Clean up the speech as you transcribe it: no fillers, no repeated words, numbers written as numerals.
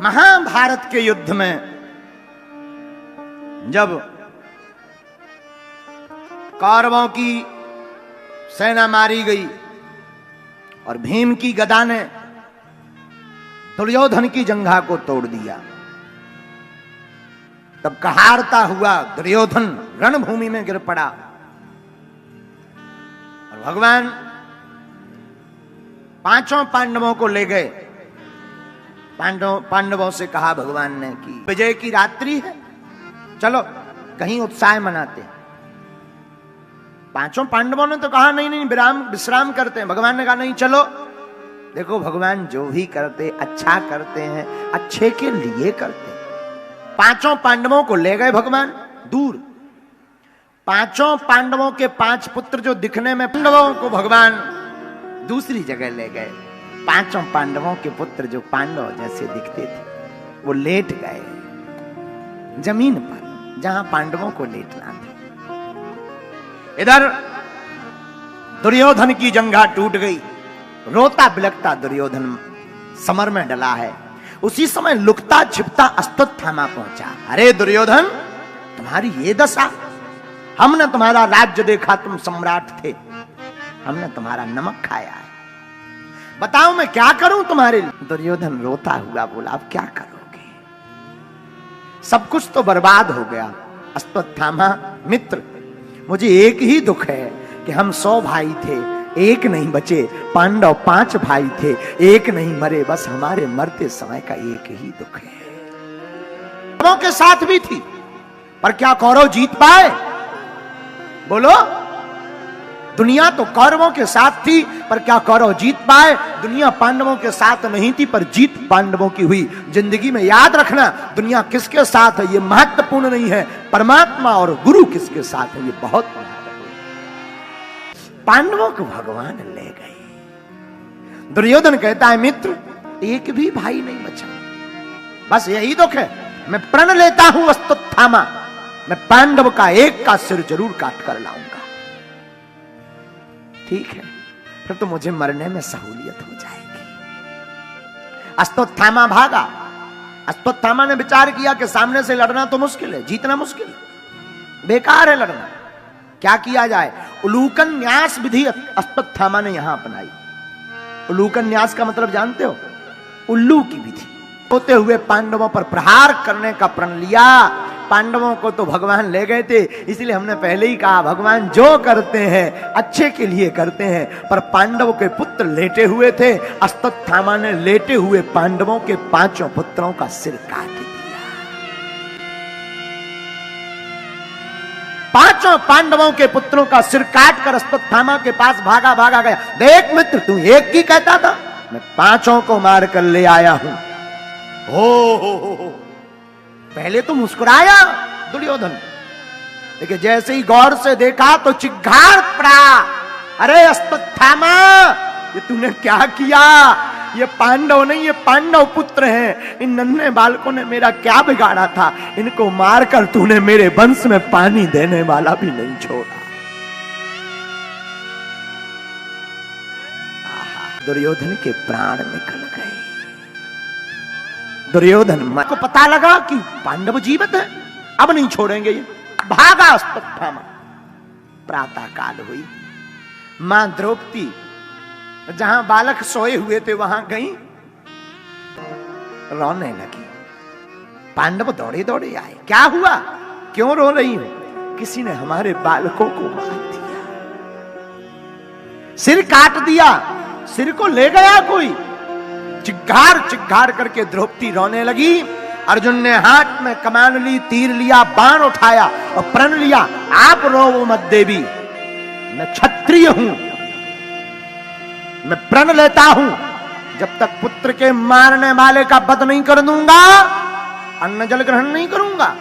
महाभारत के युद्ध में जब कौरवों की सेना मारी गई और भीम की गदा ने दुर्योधन की जंघा को तोड़ दिया, तब कहारता हुआ दुर्योधन रणभूमि में गिर पड़ा और भगवान पांचों पांडवों को ले गए। पांडवों से कहा भगवान ने कि विजय की रात्रि है, चलो कहीं उत्साह मनाते हैं। पांचों पांडवों ने तो कहा नहीं नहीं विश्राम करते हैं। भगवान ने कहा नहीं, चलो। देखो भगवान जो भी करते अच्छा करते हैं, अच्छे के लिए करते हैं। पांचों पांडवों को ले गए भगवान दूर। पांचों पांडवों के 5 पुत्र जो दिखने में पांडवों को भगवान दूसरी जगह ले गए। पांचों पांडवों के पुत्र जो पांडव जैसे दिखते थे वो लेट गए जमीन पर जहां पांडवों को लेटना था। इधर दुर्योधन की जंघा टूट गई, रोता बिलखता दुर्योधन समर में डला है। उसी समय लुकता छिपता अश्वत्थामा पहुंचा। अरे दुर्योधन, तुम्हारी ये दशा, हमने तुम्हारा राज्य देखा, तुम सम्राट थे, हमने तुम्हारा नमक खाया है, बताओ मैं क्या करूं तुम्हारे लिए। दुर्योधन रोता हुआ बोला, अब क्या करोगे, सब कुछ तो बर्बाद हो गया। अश्वत्थामा मित्र, मुझे एक ही दुख है कि हम 100 भाई थे, एक नहीं बचे। पांडव 5 भाई थे, एक नहीं मरे। बस हमारे मरते समय का एक ही दुख है। कौरवों के साथ भी थी, पर क्या कौरव जीत पाए? बोलो। दुनिया तो कौरवों के साथ थी, पर क्या कौरव जीत पाए? दुनिया पांडवों के साथ नहीं थी, पर जीत पांडवों की हुई। जिंदगी में याद रखना, दुनिया किसके साथ है ये महत्वपूर्ण नहीं है, परमात्मा और गुरु किसके साथ है ये बहुत महत्वपूर्ण है। पांडवों को भगवान ले गए। दुर्योधन कहता है, मित्र एक भी भाई नहीं बचा, बस यही दुख है। मैं प्रण लेता हूं अश्वत्थामा, मैं पांडव का एक का सिर जरूर काट कर लाऊंगा। ठीक है, फिर तो मुझे मरने में सहूलियत हो जाएगी। अश्वत्थामा भागा। अश्वत्थामा ने विचार किया कि सामने से लड़ना तो मुश्किल है, जीतना मुश्किल है, बेकार है लड़ना। क्या किया जाए? उलूकन न्यास विधि अश्वत्थामा ने यहां अपनाई। उलूकन न्यास का मतलब जानते हो? उल्लू की विधि। होते हुए पांडवों पर प्रहार करने का प्रण लिया। पांडवों को तो भगवान ले गए थे, इसलिए हमने पहले ही कहा भगवान जो करते हैं अच्छे के लिए करते हैं। पर पांडवों के पुत्र लेटे हुए थे। अश्वत्थामा ने लेटे हुए पांडवों के 5 पुत्रों का सिर काट दिया। 5 पांडवों के पुत्रों का सिर काट कर अश्वत्थामा के पास भागा गया। देख मित्र, तू एक की कहता था, मैं 5 को मार कर ले आया हूं। हो। पहले तो मुस्कुराया दुर्योधन, लेकिन जैसे ही गौर से देखा तो चिघाड़ पड़ा। अरे अश्वत्थामा, ये तूने क्या किया? ये पांडव नहीं, ये पांडव पुत्र हैं। इन नन्हे बालकों ने मेरा क्या बिगाड़ा था? इनको मारकर तूने मेरे वंश में पानी देने वाला भी नहीं छोड़ा। दुर्योधन के प्राण निकल गए। दुर्योधन को पता लगा कि पांडव जीवित है, अब नहीं छोड़ेंगे ये। भागा अश्वत्थामा। प्रातः काल हुई। मां द्रौपदी जहां बालक सोए हुए थे वहां गई, रोने लगी। पांडव दौड़े दौड़े आए। क्या हुआ, क्यों रो रही हो? किसी ने हमारे बालकों को मार दिया, सिर काट दिया, सिर को ले गया कोई। चिघाड़ करके द्रौपदी रोने लगी। अर्जुन ने हाथ में कमान ली, तीर लिया, बाण उठाया और प्रण लिया, आप रो मत देवी, मैं क्षत्रिय हूं, मैं प्रण लेता हूं, जब तक पुत्र के मारने वाले का वध नहीं कर दूंगा, अन्न जल ग्रहण नहीं करूंगा।